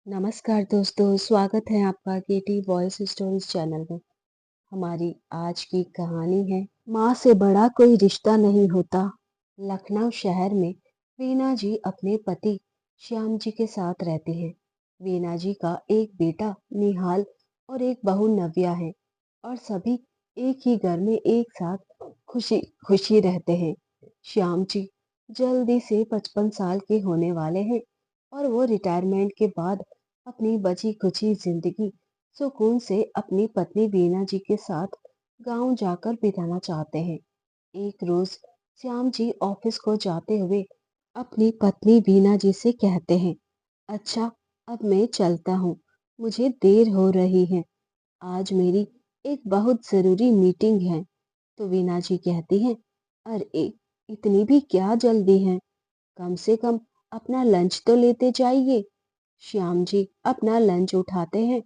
नमस्कार दोस्तों, स्वागत है आपका केटी वॉइस स्टोरीज चैनल में। हमारी आज की कहानी है माँ से बड़ा कोई रिश्ता नहीं होता। लखनऊ शहर में वीना जी अपने पति श्याम जी के साथ रहती हैं। वीना जी का एक बेटा निहाल और एक बहू नव्या है और सभी एक ही घर में एक साथ खुशी खुशी रहते हैं। श्याम जी जल्दी से 55 साल के होने वाले हैं और वो रिटायरमेंट के बाद अपनी बची खुची जिंदगी सुकून से अपनी पत्नी बीना जी के साथ गांव जाकर बिताना चाहते हैं। एक रोज श्याम जी ऑफिस को जाते हुए अपनी पत्नी बीना जी से कहते हैं, अच्छा, अब मैं चलता हूँ, मुझे देर हो रही है। आज मेरी एक बहुत जरूरी मीटिंग है। तो वीना जी कहती हैं, अरे इतनी भी क्या जल्दी है, कम से कम अपना लंच तो लेते जाइए। श्याम जी अपना लंच उठाते हैं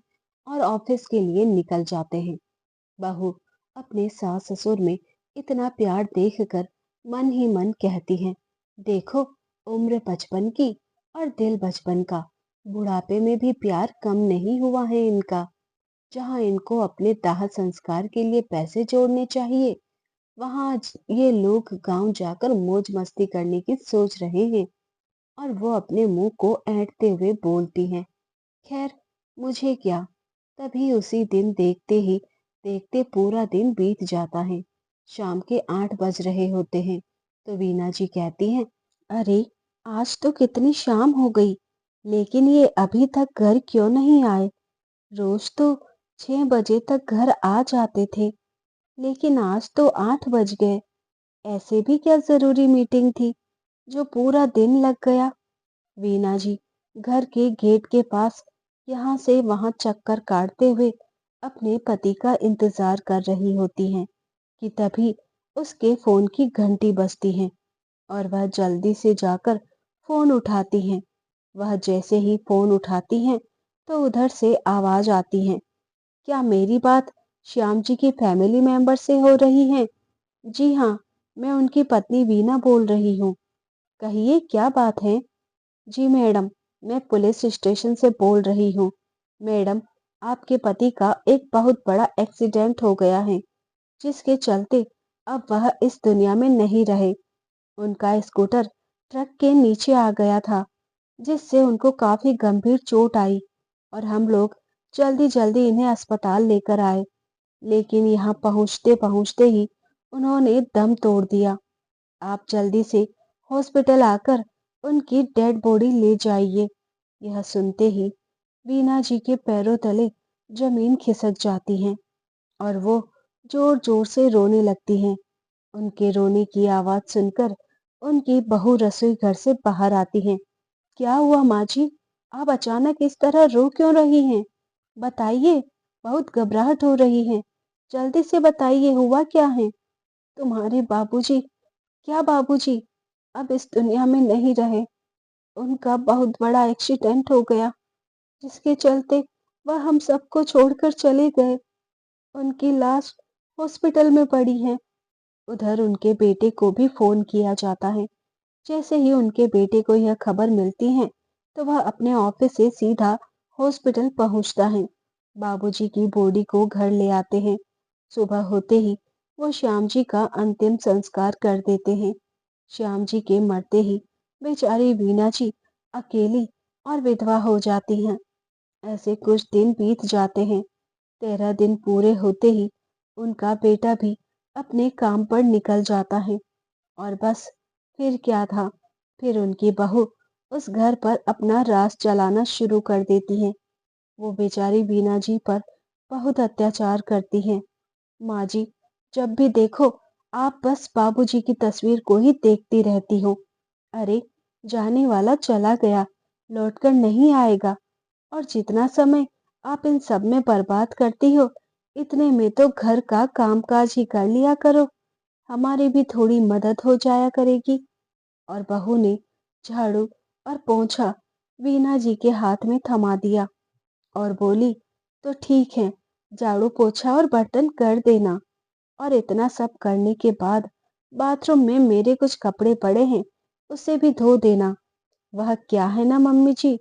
और ऑफिस के लिए निकल जाते हैं। बहू अपने सास ससुर में इतना प्यार देखकर मन ही मन कहती है, देखो, उम्र 55 की और दिल बचपन का, बुढ़ापे में भी प्यार कम नहीं हुआ है इनका। जहाँ इनको अपने दाह संस्कार के लिए पैसे जोड़ने चाहिए, वहाँ ये लोग गांव जाकर मौज मस्ती करने की सोच रहे हैं। और वो अपने मुंह को ऐंठते हुए बोलती हैं, खैर, मुझे क्या। तभी उसी दिन देखते ही देखते पूरा दिन बीत जाता है। शाम के 8 बज रहे होते हैं। तो वीना जी कहती हैं, अरे आज तो कितनी शाम हो गई, लेकिन ये अभी तक घर क्यों नहीं आए। रोज तो 6 बजे तक घर आ जाते थे, लेकिन आज तो 8 बज गए। ऐसे भी क्या जरूरी मीटिंग थी जो पूरा दिन लग गया। वीना जी घर के गेट के पास यहाँ से वहां चक्कर काटते हुए अपने पति का इंतजार कर रही होती हैं कि तभी उसके फोन की घंटी बजती है और वह जल्दी से जाकर फोन उठाती हैं। वह जैसे ही फोन उठाती हैं तो उधर से आवाज आती है, क्या मेरी बात श्याम जी की फैमिली मेंबर से हो रही है? जी हाँ, मैं उनकी पत्नी वीना बोल रही हूँ। कहिए क्या बात है? जी मैडम, मैं पुलिस स्टेशन से बोल रही हूँ। मैडम, आपके पति का एक बहुत बड़ा एक्सीडेंट हो गया है, जिसके चलते अब वह इस दुनिया में नहीं रहे। उनका स्कूटर ट्रक के नीचे आ गया था, जिससे उनको काफी गंभीर चोट आई और हम लोग जल्दी जल्दी इन्हें अस्पताल लेकर आए, लेकिन यहाँ पहुँचते पहुँचते ही उन्होंने दम तोड़ दिया। आप जल्दी से हॉस्पिटल आकर उनकी डेड बॉडी ले जाइए। यह सुनते ही वीना जी के पैरों तले जमीन खिसक जाती है और वो जोर जोर से रोने लगती हैं। उनके रोने की आवाज सुनकर उनकी बहू रसोई घर से बाहर आती है। क्या हुआ माँ जी? आप अचानक इस तरह रो क्यों रही हैं? बताइए, बहुत घबराहट हो रही है। जल्दी से बताइए, हुआ क्या है? तुम्हारे बाबूजी, क्या बाबूजी अब इस दुनिया में नहीं रहे। उनका बहुत बड़ा एक्सीडेंट हो गया, जिसके चलते वह हम सबको छोड़कर चले गए। उनकी लाश हॉस्पिटल में पड़ी है। उधर उनके बेटे को भी फोन किया जाता है। जैसे ही उनके बेटे को यह खबर मिलती है, तो वह अपने ऑफिस से सीधा हॉस्पिटल पहुंचता है। बाबूजी की बॉडी को घर ले आते हैं। सुबह होते ही वो श्याम जी का अंतिम संस्कार कर देते हैं। श्याम जी के मरते ही बेचारी वीना जी अकेली और विधवा हो जाती हैं। ऐसे कुछ दिन बीत जाते हैं। 13 दिन पूरे होते ही उनका बेटा भी अपने काम पर निकल जाता है। और बस फिर क्या था, फिर उनकी बहू उस घर पर अपना राज चलाना शुरू कर देती है। वो बेचारी बीना जी पर बहुत अत्याचार करती है। माँ जी, जब भी देखो आप बस बाबूजी की तस्वीर को ही देखती रहती हो। अरे, जाने वाला चला गया, लौटकर नहीं आएगा। और जितना समय आप इन सब में बर्बाद करती हो, इतने में तो घर का कामकाज ही कर लिया करो, हमारी भी थोड़ी मदद हो जाया करेगी। और बहू ने झाड़ू और पोंछा वीना जी के हाथ में थमा दिया और बोली, तो ठीक है, झाड़ू पोछा और बर्तन कर देना। और इतना सब करने के बाद बाथरूम में मेरे कुछ कपड़े पड़े हैं, उसे भी धो देना। वह क्या है ना मम्मी जी,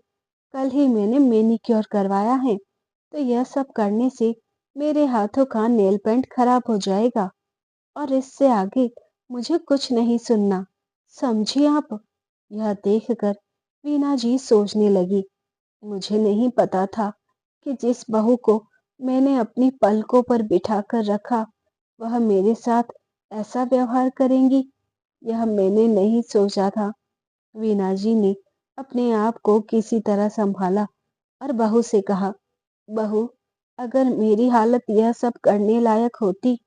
कल ही मैंने मैनीक्योर करवाया है, तो यह सब करने से मेरे हाथों का नेल पेंट खराब हो जाएगा और इससे आगे मुझे कुछ नहीं सुनना, समझी आप? यह देखकर वीना जी सोचने लगी। मुझे नहीं पता था कि जिस बहू को मैंने अपनी पलकों पर बिठाकर रखा, वह मेरे साथ ऐसा व्यवहार करेंगी। यह मैंने नहीं सोचा था। वीना जी ने अपने आप को किसी तरह संभाला और बहू से कहा, बहू, अगर मेरी हालत यह सब करने लायक होती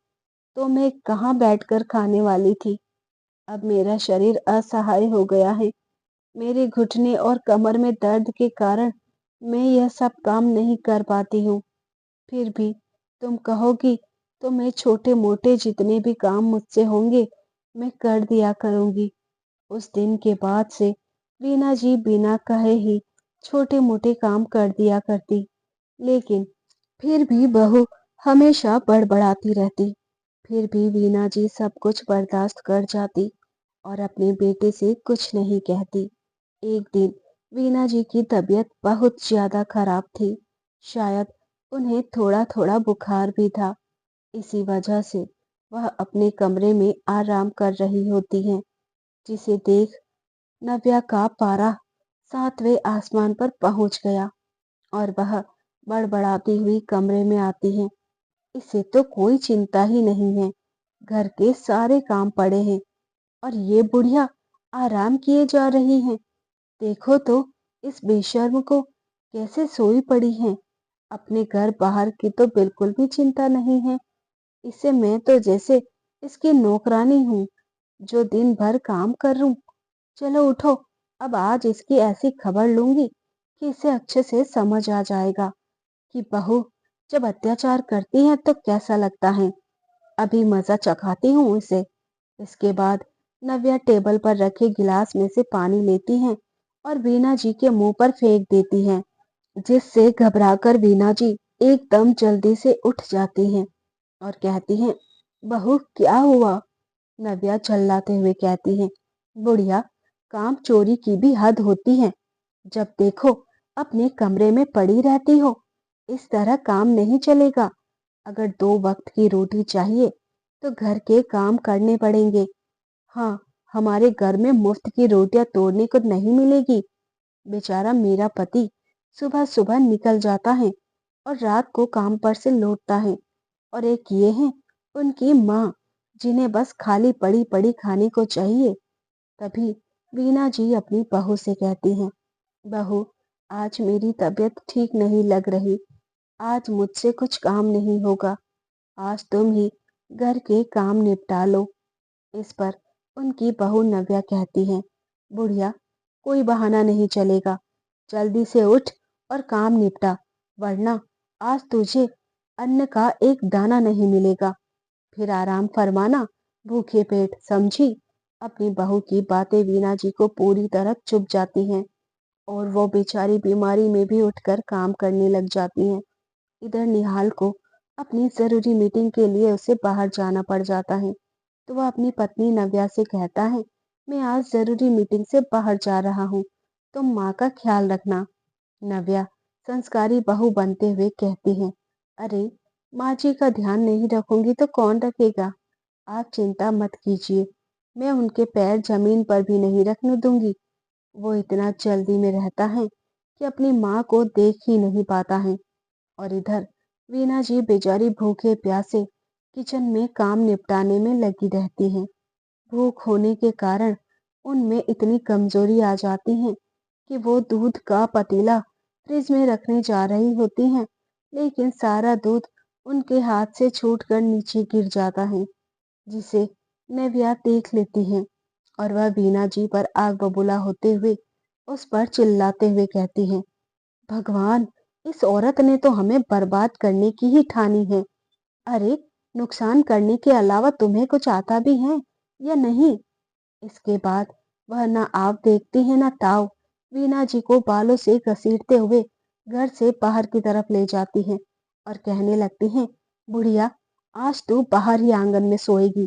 तो मैं कहाँ बैठकर खाने वाली थी। अब मेरा शरीर असहाय हो गया है। मेरे घुटने और कमर में दर्द के कारण मैं यह सब काम नहीं कर पाती हूँ। फिर भी तुम कहोगी तो मैं छोटे मोटे जितने भी काम मुझसे होंगे मैं कर दिया करूंगी। उस दिन के बाद से वीना जी बिना कहे ही छोटे मोटे काम कर दिया करती, लेकिन फिर भी बहू हमेशा बड़बड़ाती रहती। फिर भी वीना जी सब कुछ बर्दाश्त कर जाती और अपने बेटे से कुछ नहीं कहती। एक दिन वीना जी की तबीयत बहुत ज्यादा खराब थी। शायद उन्हें थोड़ा थोड़ा बुखार भी था। इसी वजह से वह अपने कमरे में आराम कर रही होती हैं, जिसे देख नव्या का पारा 7वें आसमान पर पहुंच गया और वह बड़बड़ाती हुई कमरे में आती है। इसे तो कोई चिंता ही नहीं है, घर के सारे काम पड़े हैं और ये बुढ़िया आराम किए जा रही है। देखो तो इस बेशर्म को कैसे सोई पड़ी है। अपने घर बाहर की तो बिल्कुल भी चिंता नहीं है। इसे मैं तो जैसे इसकी नौकरानी हूँ, जो दिन भर काम करूं। चलो उठो, अब आज इसकी ऐसी खबर लूंगी कि इसे अच्छे से समझ आ जाएगा कि बहू जब अत्याचार करती है तो कैसा लगता है। अभी मजा चखाती हूँ इसे। इसके बाद नव्या टेबल पर रखे गिलास में से पानी लेती है और वीना जी के मुंह पर फेंक देती है, जिससे घबराकर वीना जी एकदम जल्दी से उठ जाती हैं और कहती हैं, बहू क्या हुआ? नव्या चिल्लाते हुए कहती है, बुढ़िया, काम चोरी की भी हद होती है। जब देखो अपने कमरे में पड़ी रहती हो। इस तरह काम नहीं चलेगा। अगर 2 वक्त की रोटी चाहिए तो घर के काम करने पड़ेंगे। हाँ, हमारे घर में मुफ्त की रोटियां तोड़ने को नहीं मिलेगी। बेचारा मेरा पति सुबह सुबह निकल जाता है और रात को काम पर से लौटता है। और एक ये है उनकी माँ, जिन्हें बस खाली पड़ी पड़ी खाने को चाहिए। तभी वीना जी अपनी बहू से कहती हैं, बहू, आज मेरी तबीयत ठीक नहीं लग रही। आज मुझसे कुछ काम नहीं होगा। आज तुम ही घर के काम निपटा लो। इस पर उनकी बहू नव्या कहती है, बुढ़िया, कोई बहाना नहीं चलेगा। जल्दी से उठ और काम निपटा, वरना आज तुझे अन्न का एक दाना नहीं मिलेगा। फिर आराम फरमाना, भूखे पेट, समझी? अपनी बहू की बातें वीना जी को पूरी तरह चुभ जाती हैं और वो बेचारी बीमारी में भी उठकर काम करने लग जाती हैं। इधर निहाल को अपनी जरूरी मीटिंग के लिए उसे बाहर जाना पड़ जाता है, तो वह अपनी पत्नी नव्या से कहता है, मैं आज जरूरी मीटिंग से बाहर जा रहा हूँ, तुम माँ का ख्याल रखना। नव्या संस्कारी बहू बनते हुए कहती है, अरे, माँ जी का ध्यान नहीं रखूंगी तो कौन रखेगा? आप चिंता मत कीजिए, मैं उनके पैर जमीन पर भी नहीं रखने दूंगी। वो इतना जल्दी में रहता है कि अपनी माँ को देख ही नहीं पाता है। और इधर वीना जी बेचारी भूखे प्यासे किचन में काम निपटाने में लगी रहती हैं। भूख होने के कारण उनमें इतनी कमजोरी आ जाती है कि वो दूध का पतीला फ्रिज में रखने जा रही होती हैं, लेकिन सारा दूध उनके हाथ से छूटकर नीचे गिर जाता है, जिसे नव्या देख लेती हैं और वह वीना जी पर आग बबूला होते हुए उस पर चिल्लाते हुए कहती हैं, भगवान, इस औरत ने तो हमें बर्बाद करने की ही ठानी है। अरे, नुकसान करने के अलावा तुम्हें कुछ आता भी है या नहीं? इसके बाद वह ना आप देखती है ना ताव, वीना जी को बालों से घसीटते हुए घर से बाहर की तरफ ले जाती हैं और कहने लगती हैं, बुढ़िया, आज तू बाहर ही आंगन में सोएगी।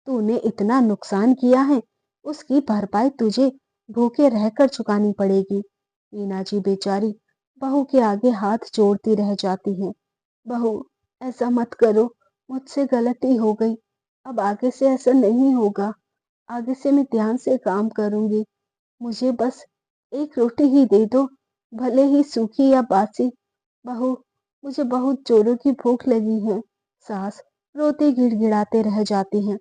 तूने इतना नुकसान किया है, उसकी भरपाई तुझे भूखे रहकर चुकानी पड़ेगी। वीना जी बेचारी बहू के आगे हाथ जोड़ती रह जाती हैं। बहू, ऐसा मत करो, मुझसे गलती हो गई। अब आगे से ऐसा नहीं होगा। आगे से मैं ध्यान से काम करूंगी। मुझे बस एक रोटी ही दे दो, भले ही सूखी या बासी। बहू, मुझे बहुत जोरों की भूख लगी है। सास रोते गिड़गिड़ाते रह जाती हैं।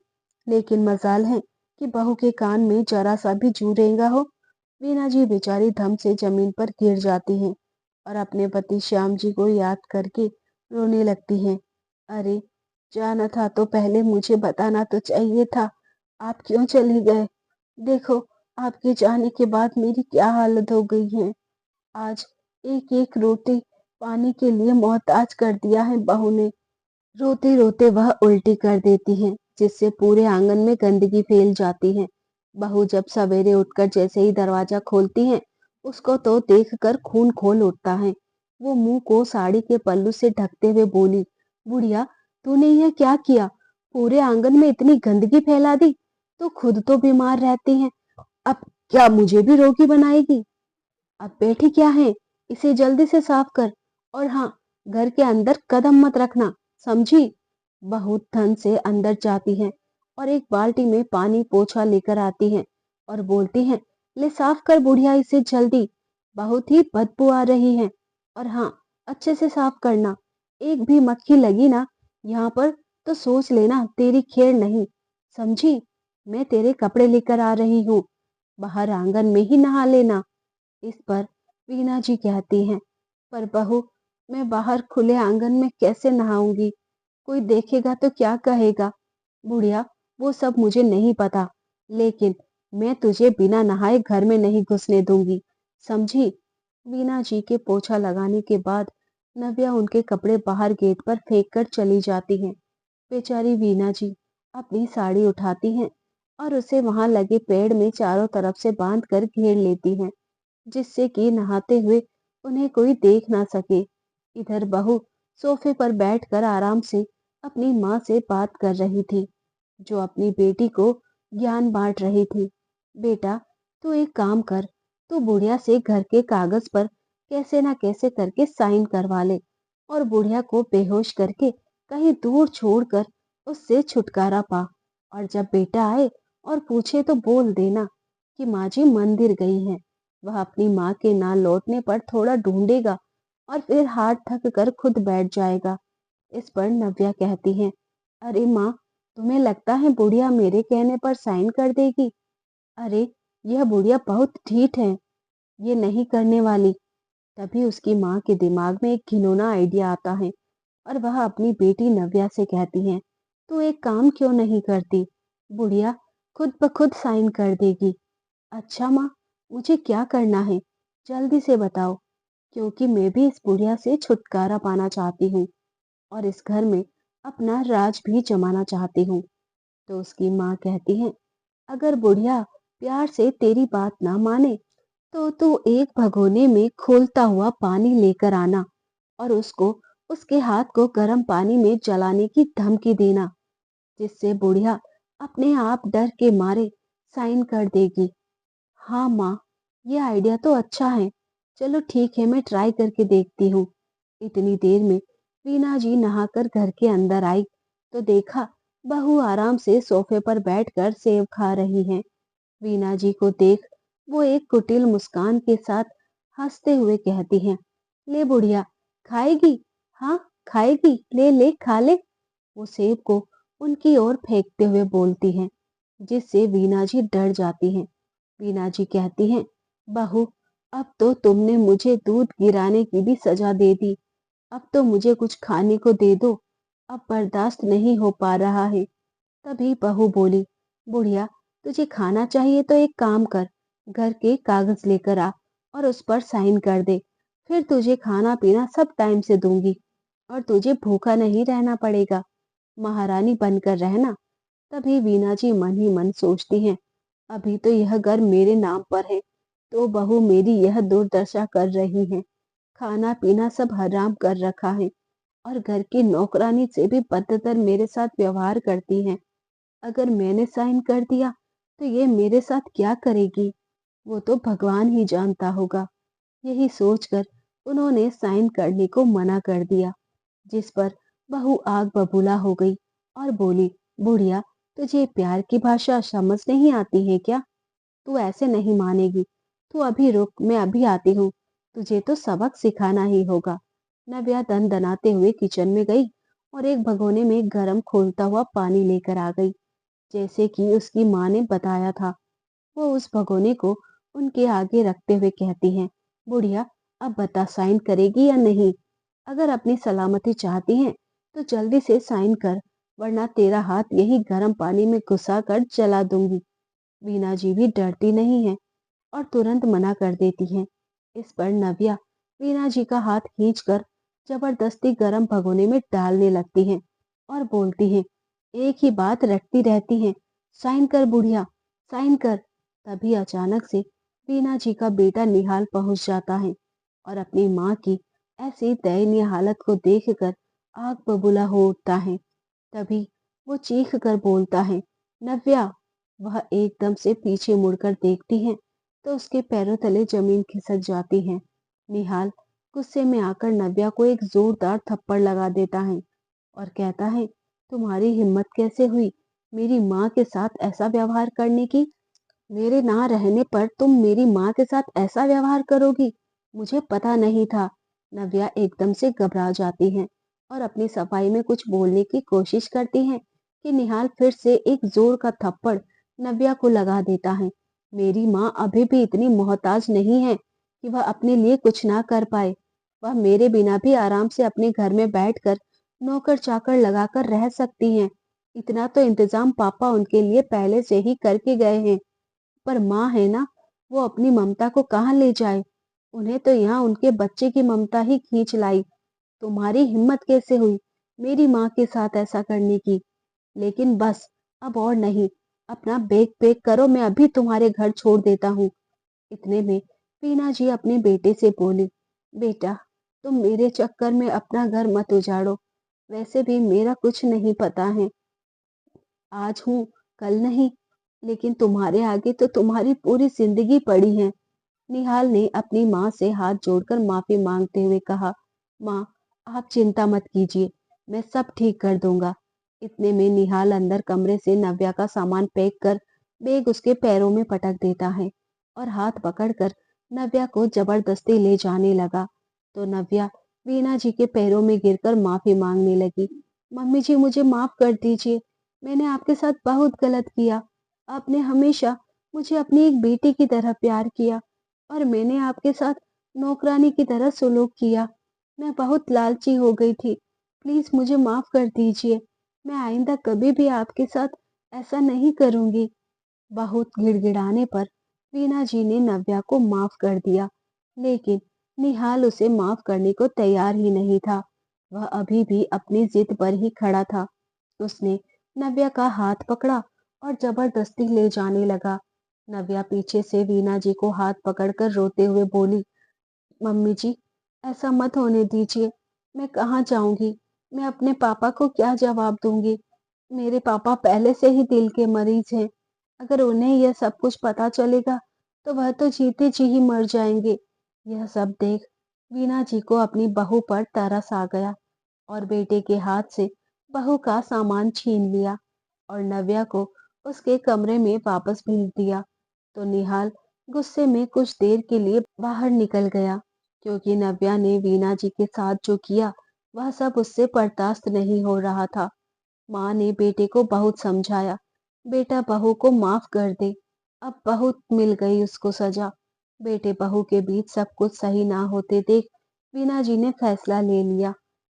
लेकिन मजाल है कि बहू के कान में जरा सा भी जू रेंगा हो। वीना जी बेचारी धम से जमीन पर गिर जाती हैं और अपने पति श्याम जी को याद करके रोने लगती हैं। अरे, जाना था तो पहले मुझे बताना तो चाहिए था। आप क्यों चली गए? देखो, आपके जाने के बाद मेरी क्या हालत हो गई है। आज एक एक रोटी पानी के लिए मोहताज कर दिया है बहू ने। रोते रोते वह उल्टी कर देती हैं, जिससे पूरे आंगन में गंदगी फैल जाती है। बहू जब सवेरे उठकर जैसे ही दरवाजा खोलती हैं, उसको तो देखकर खून खोल उठता है। वो मुंह को साड़ी के पल्लू से ढकते हुए बोली, बुढ़िया, तूने यह क्या किया? पूरे आंगन में इतनी गंदगी फैला दी। तो खुद तो बीमार रहती है, अब क्या मुझे भी रोगी बनाएगी? अब बैठी क्या है? इसे जल्दी से साफ कर। और हाँ, घर के अंदर कदम मत रखना, समझी? बहुत धन से अंदर जाती है और एक बाल्टी में पानी पोछा लेकर आती है और बोलती है, ले साफ कर बुढ़िया इसे जल्दी, बहुत ही बदबू आ रही है। और हाँ, अच्छे से साफ करना। एक भी मक्खी लगी ना यहाँ पर तो सोच लेना तेरी खैर नहीं, समझी? मैं तेरे कपड़े लेकर आ रही हूँ, बाहर आंगन में ही नहा लेना। इस पर वीना जी कहती हैं, पर बहू, मैं बाहर खुले आंगन में कैसे नहाऊंगी? कोई देखेगा तो क्या कहेगा? बुढ़िया, वो सब मुझे नहीं पता, लेकिन मैं तुझे बिना नहाए घर में नहीं घुसने दूंगी, समझी? वीना जी के पोछा लगाने के बाद नव्या उनके कपड़े बाहर गेट पर फेंक कर चली जाती हैं। बेचारी वीना जी अपनी साड़ी उठाती हैं और उसे वहां लगे पेड़ में चारों तरफ से बांध कर घेर लेती हैं, जिससे कि नहाते हुए उन्हें कोई देख ना सके। इधर बहू सोफे पर बैठकर आराम से अपनी माँ से बात कर रही थी, जो अपनी बेटी को ज्ञान बांट रही थी। बेटा, तू एक काम कर, तू बुढ़िया से घर के कागज पर कैसे ना कैसे करके साइन करवा ले और बुढ़िया को बेहोश करके कहीं दूर छोड़कर उससे छुटकारा पा। और जब बेटा आए और पूछे तो बोल देना कि माँ जी मंदिर गई हैं। वह अपनी माँ के ना लौटने पर थोड़ा ढूंढेगा और फिर हाथ थक कर खुद बैठ जाएगा। इस पर नव्या कहती है, अरे माँ, तुम्हें लगता है बुढ़िया मेरे कहने पर साइन कर देगी? अरे, यह बुढ़िया बहुत ढीठ है, ये नहीं करने वाली। तभी उसकी माँ के दिमाग में एक घिनौना आइडिया आता है और वह अपनी बेटी नव्या से कहती है, तू एक काम क्यों नहीं करती? बुढ़िया खुद ब खुद साइन कर देगी। अच्छा माँ, मुझे क्या करना है? जल्दी से बताओ, क्योंकि मैं भी इस बुढ़िया से छुटकारा पाना चाहती हूँ और इस घर में अपना राज भी जमाना चाहती हूँ। तो उसकी माँ कहती है, अगर बुढ़िया प्यार से तेरी बात ना माने तो तू एक भगोने में खौलता हुआ पानी लेकर आना और उसको उसके हाथ को गर्म पानी में जलाने की धमकी देना, जिससे बुढ़िया अपने आप डर के मारे साइन कर देगी। हाँ माँ, ये आइडिया तो अच्छा है। चलो ठीक है, मैं ट्राई करके देखती हूँ। इतनी देर में वीना जी नहाकर घर के अंदर आई तो देखा बहू आराम से सोफे पर बैठकर सेव खा रही हैं। वीना जी को देख वो एक कुटिल मुस्कान के साथ हंसते हुए कहती हैं, ले बुढ़िया, खाएगी? हाँ, खाएगी, ले ले खा ले। वो सेब को उनकी ओर फेंकते हुए बोलती हैं, जिससे वीना जी डर जाती हैं। वीना जी कहती हैं, बहू, अब तो तुमने मुझे दूध गिराने की भी सजा दे दी। अब तो मुझे कुछ खाने को दे दो, अब बर्दाश्त नहीं हो पा रहा है। तभी बहू बोली, बुढ़िया, तुझे खाना चाहिए तो एक काम कर, घर के कागज लेकर आ और उस पर साइन कर दे। फिर तुझे खाना पीना सब टाइम से दूंगी और तुझे भूखा नहीं रहना पड़ेगा, महारानी बनकर रहना। तभी वीना जी मन ही मन सोचती हैं, अभी तो यह घर मेरे नाम पर है, तो बहू मेरी यह दुर्दशा कर रही है, खाना पीना सब हराम कर रखा है और घर की नौकरानी से भी बदतर मेरे साथ व्यवहार करती हैं। अगर मैंने साइन कर दिया तो ये मेरे साथ क्या करेगी, वो तो भगवान ही जानता होगा। यही सोचकर उन्होंने साइन करने को मना कर दिया, जिस पर बहू आग बबूला हो गई और बोली, बुढ़िया, तुझे प्यार की भाषा समझ नहीं आती है क्या? तू ऐसे नहीं मानेगी। तू अभी रुक, मैं अभी आती हूँ। तुझे तो सबक सिखाना ही होगा। नव्या दनाते हुए किचन में गई और एक भगोने में गरम खोलता हुआ पानी लेकर आ गई, जैसे कि उसकी माँ ने बताया था। वो उस भगोने को उनके आगे रखते हुए कहती हैं, बुढ़िया, अब बता, साइन करेगी या नहीं? अगर अपनी सलामती चाहती हैं तो जल्दी से साइन कर, वरना तेरा हाथ यही गर्म पानी में घुसा कर जला दूंगी। वीना जी भी डरती नहीं है और तुरंत मना कर देती हैं। इस पर नव्या वीना जी का हाथ खींचकर जबरदस्ती गर्म भगोने में डालने लगती हैं और बोलती हैं, एक ही बात रटती रहती हैं, साइन कर बुढ़िया, साइन कर। तभी अचानक से वीना जी का बेटा निहाल पहुंच जाता है और अपनी माँ की ऐसी दयनीय हालत को देखकर आग बबूला हो उठता है। तभी वो चीख कर बोलता है, नव्या। वह एकदम से पीछे मुड़कर देखती है तो उसके पैरों तले जमीन खिसक जाती है। निहाल गुस्से में आकर नव्या को एक जोरदार थप्पड़ लगा देता है और कहता है, तुम्हारी हिम्मत कैसे हुई मेरी माँ के साथ ऐसा व्यवहार करने की? मेरे ना रहने पर तुम मेरी माँ के साथ ऐसा व्यवहार करोगी? मुझे पता नहीं था। नव्या एकदम से घबरा जाती है और अपनी सफाई में कुछ बोलने की कोशिश करती है कि निहाल फिर से एक जोर का थप्पड़ नव्या को लगा देता है। मेरी माँ अभी भी इतनी मोहताज नहीं है कि वह अपने लिए कुछ ना कर पाए। वह मेरे बिना भी आराम से अपने घर में बैठकर नौकर चाकर लगाकर रह सकती हैं। इतना तो इंतजाम पापा उनके लिए पहले से ही करके गए हैं। पर माँ है ना, वो अपनी ममता को कहाँ ले जाए? उन्हें तो यहाँ उनके बच्चे की ममता ही खींच लाई। तुम्हारी हिम्मत कैसे हुई मेरी माँ के साथ ऐसा करने की? लेकिन बस, अब और नहीं। अपना बैग पैक करो, मैं अभी तुम्हारे घर छोड़ देता हूँ। इतने में वीना जी अपने बेटे से बोली, बेटा, तुम मेरे चक्कर में अपना घर मत उजाड़ो। वैसे भी मेरा कुछ नहीं पता है। आज हूँ, कल नहीं, लेकिन तुम्हारे आगे तो तुम्हारी पूरी जिंदगी पड़ी है। निहाल ने अपनी माँ से हाथ जोड़कर माफी मांगते हुए कहा, माँ, आप चिंता मत कीजिए, मैं सब ठीक कर दूंगा। इतने में निहाल अंदर कमरे से नव्या का सामान पैक कर बैग उसके पैरों में पटक देता है और हाथ पकड़कर नव्या को जबरदस्ती ले जाने लगा। तो नव्या वीना जी के पैरों में गिरकर माफी मांगने लगी, मम्मी जी, मुझे माफ कर दीजिए। मैंने आपके साथ बहुत गलत किया। आपने हमेशा मुझे अपनी एक बेटी की तरह प्यार किया और मैंने आपके साथ नौकरानी की तरह सुलूक किया। मैं बहुत लालची हो गई थी। प्लीज मुझे माफ कर दीजिए। मैं आइंदा कभी भी आपके साथ ऐसा नहीं करूंगी। बहुत गिड़गिड़ाने पर वीना जी ने नव्या को माफ कर दिया, लेकिन निहाल उसे माफ करने को तैयार ही नहीं था। वह अभी भी अपनी जिद पर ही खड़ा था। उसने नव्या का हाथ पकड़ा और जबरदस्ती ले जाने लगा। नव्या पीछे से वीना जी को हाथ पकड़कर रोते हुए बोली, मम्मी जी, ऐसा मत होने दीजिए। मैं कहाँ जाऊंगी? मैं अपने पापा को क्या जवाब दूंगी? मेरे पापा पहले से ही दिल के मरीज हैं। अगर उन्हें यह सब कुछ पता चलेगा तो वह तो जीते जी ही मर जाएंगे। यह सब देख वीना जी को अपनी बहू पर तरस आ गया और बेटे के हाथ से बहू का सामान छीन लिया और नव्या को उसके कमरे में वापस भेज दिया। तो निहाल गुस्से में कुछ देर के लिए बाहर निकल गया, क्योंकि नव्या ने वीना जी के साथ जो किया वह सब उससे बर्दाश्त नहीं हो रहा था। माँ ने बेटे को बहुत समझाया, बेटा, बहू को माफ कर दे। अब बहुत मिल गई उसको सजा। बेटे बहू के बीच सब कुछ सही ना होते देख वीना जी ने फैसला ले लिया।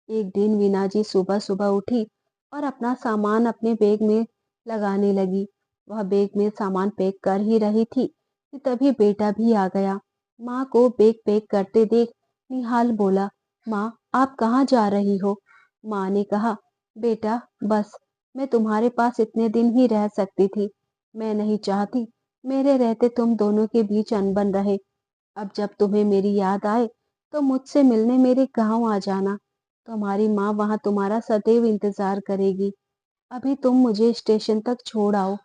एक दिन वीना जी सुबह सुबह उठी और अपना सामान अपने बैग में लगाने लगी। वह बैग में सामान पैक कर ही रही थी कि तभी बेटा भी आ गया। माँ को बैग पैक करते देख निहाल बोला, माँ, आप कहाँ जा रही हो? माँ ने कहा, बेटा, बस, मैं तुम्हारे पास इतने दिन ही रह सकती थी। मैं नहीं चाहती मेरे रहते तुम दोनों के बीच अनबन रहे। अब जब तुम्हें मेरी याद आए तो मुझसे मिलने मेरे गांव आ जाना। तुम्हारी माँ वहां तुम्हारा सदैव इंतजार करेगी। अभी तुम मुझे स्टेशन तक छोड़ आओ।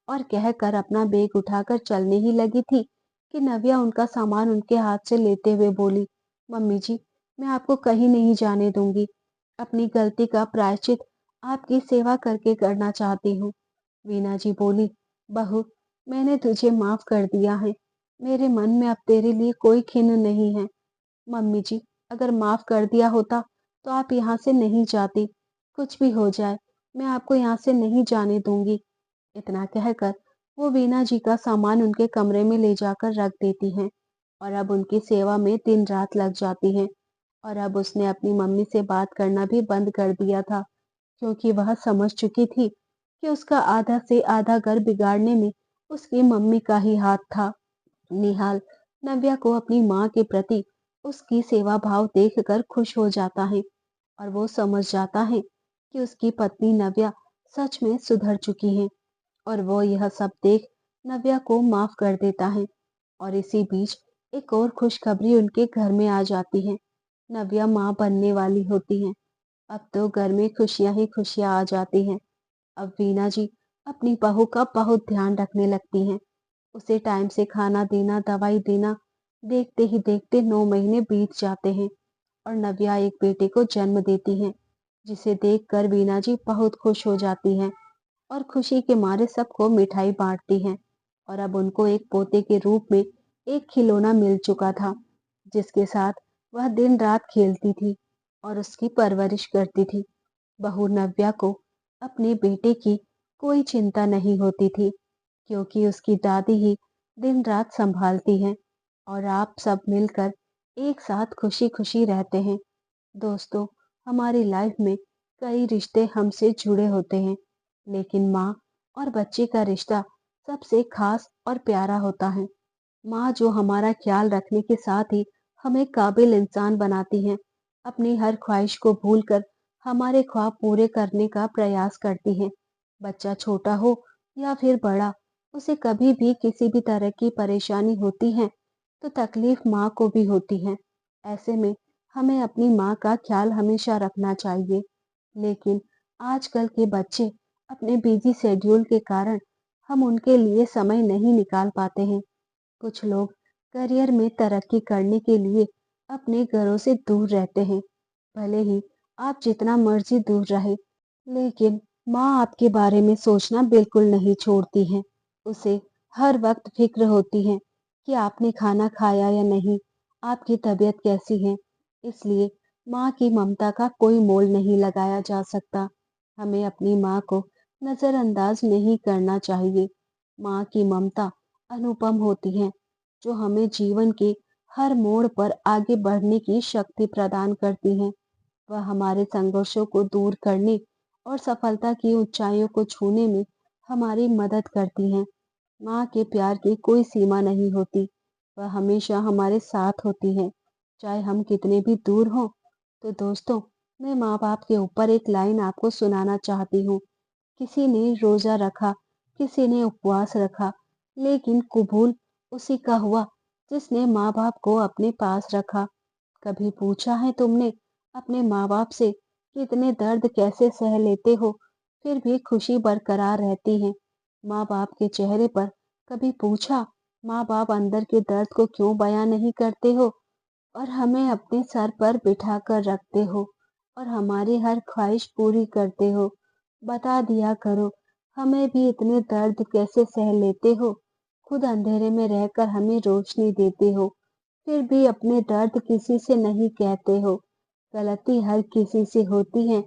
और कहकर अपना बैग उठाकर चलने ही लगी थी कि नव्या उनका सामान उनके हाथ से लेते हुए बोली, मम्मी जी, मैं आपको कहीं नहीं जाने दूंगी। अपनी गलती का प्रायश्चित आपकी सेवा करके करना चाहती हूँ। वीना जी बोली, बहू, मैंने तुझे माफ कर दिया है। मेरे मन में अब तेरे लिए कोई खिन्न नहीं है। मम्मी जी, अगर माफ कर दिया होता तो आप यहाँ से नहीं जाती। कुछ भी हो जाए, मैं आपको यहाँ से नहीं जाने दूंगी। इतना कहकर वो वीना जी का सामान उनके कमरे में ले जाकर रख देती हैं और अब उनकी सेवा में दिन रात लग जाती हैं। और अब उसने अपनी मम्मी से बात करना भी बंद कर दिया था, क्योंकि वह समझ चुकी थी कि उसका आधा से आधा घर बिगाड़ने में उसकी मम्मी का ही हाथ था। निहाल नव्या को अपनी माँ के प्रति उसकी सेवा भाव देखकर खुश हो जाता है और वो समझ जाता है कि उसकी पत्नी नव्या सच में सुधर चुकी है और वो यह सब देख नव्या को माफ कर देता है। और इसी बीच एक और खुशखबरी उनके घर में आ जाती है। नव्या माँ बनने वाली होती है। अब तो घर में खुशियां ही खुशियां आ जाती हैं। अब वीना जी अपनी बहू का बहुत ध्यान रखने लगती हैं। उसे टाइम से खाना देना, दवाई देना। देखते ही देखते 9 महीने बीत जाते हैं और नव्या एक बेटे को जन्म देती है, जिसे देखकर वीना जी बहुत खुश हो जाती हैं और खुशी के मारे सबको मिठाई बांटती हैं। और अब उनको एक पोते के रूप में एक खिलौना मिल चुका था, जिसके साथ वह दिन रात खेलती थी और उसकी परवरिश करती थी। बहू नव्या को अपने बेटे की कोई चिंता नहीं होती थी, क्योंकि उसकी दादी ही दिन रात संभालती हैं और आप सब मिलकर एक साथ खुशी खुशी रहते हैं। दोस्तों, हमारी लाइफ में कई रिश्ते हमसे जुड़े होते हैं, लेकिन माँ और बच्चे का रिश्ता सबसे खास और प्यारा होता है। माँ जो हमारा ख्याल रखने के साथ ही हमें काबिल इंसान बनाती हैं, अपनी हर ख्वाहिश को भूलकर हमारे ख्वाब पूरे करने का प्रयास करती हैं। बच्चा छोटा हो या फिर बड़ा, उसे कभी भी किसी भी तरह की परेशानी होती है तो तकलीफ माँ को भी होती है। ऐसे में हमें अपनी माँ का ख्याल हमेशा रखना चाहिए। लेकिन आजकल के बच्चे अपने बिजी शेड्यूल के कारण हम उनके लिए समय नहीं निकाल पाते हैं। कुछ लोग करियर में तरक्की करने के लिए अपने घरों से दूर रहते हैं। भले ही आप जितना मर्जी दूर रहे, लेकिन माँ आपके बारे में सोचना बिल्कुल नहीं छोड़ती है। उसे हर वक्त फिक्र होती है कि आपने खाना खाया या नहीं, आपकी तबीयत कैसी है। इसलिए माँ की ममता का कोई मोल नहीं लगाया जा सकता। हमें अपनी माँ को नजरअंदाज नहीं करना चाहिए। माँ की ममता अनुपम होती है, जो हमें जीवन के हर मोड़ पर आगे बढ़ने की शक्ति प्रदान करती है। वह हमारे संघर्षों को दूर करने और सफलता की ऊंचाइयों को छूने में हमारी मदद करती हैं। माँ के प्यार की कोई सीमा नहीं होती। वह हमेशा हमारे साथ होती है, चाहे हम कितने भी दूर हों। तो दोस्तों, मैं माँ बाप के ऊपर एक लाइन आपको सुनाना चाहती हूँ। किसी ने रोजा रखा, किसी ने उपवास रखा, लेकिन कबूल उसी का हुआ जिसने माँ बाप को अपने पास रखा। कभी पूछा है तुमने अपने माँ बाप से कि इतने दर्द कैसे सह लेते हो, फिर भी खुशी बरकरार रहती है? माँ बाप के चेहरे पर कभी पूछा, माँ बाप अंदर के दर्द को क्यों बयां नहीं करते हो और हमें अपने सर पर बिठा कर रखते हो और हमारी हर ख्वाहिश पूरी करते हो? बता दिया करो, हमें भी इतने दर्द कैसे सह लेते हो? खुद अंधेरे में रहकर हमें रोशनी देते हो, फिर भी अपने दर्द किसी से नहीं कहते हो। गलती हर किसी से होती है,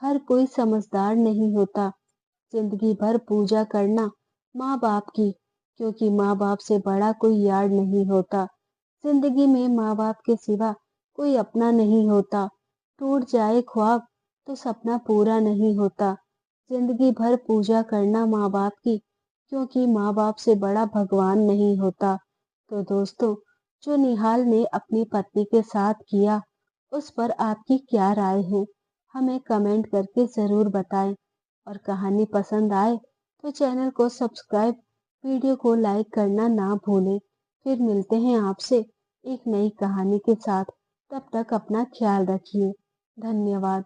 हर कोई समझदार नहीं होता। जिंदगी भर पूजा करना माँ बाप की, क्योंकि माँ बाप से बड़ा कोई यार नहीं होता। जिंदगी में माँ बाप के सिवा कोई अपना नहीं होता। टूट जाए ख्वाब तो सपना पूरा नहीं होता। जिंदगी भर पूजा करना माँ बाप की, क्योंकि माँ बाप से बड़ा भगवान नहीं होता। तो दोस्तों, जो निहाल ने अपनी पत्नी के साथ किया, उस पर आपकी क्या राय है? हमें कमेंट करके जरूर बताएं। और कहानी पसंद आए तो चैनल को सब्सक्राइब, वीडियो को लाइक करना ना भूलें। फिर मिलते हैं आपसे एक नई कहानी के साथ। तब तक अपना ख्याल रखिए। धन्यवाद।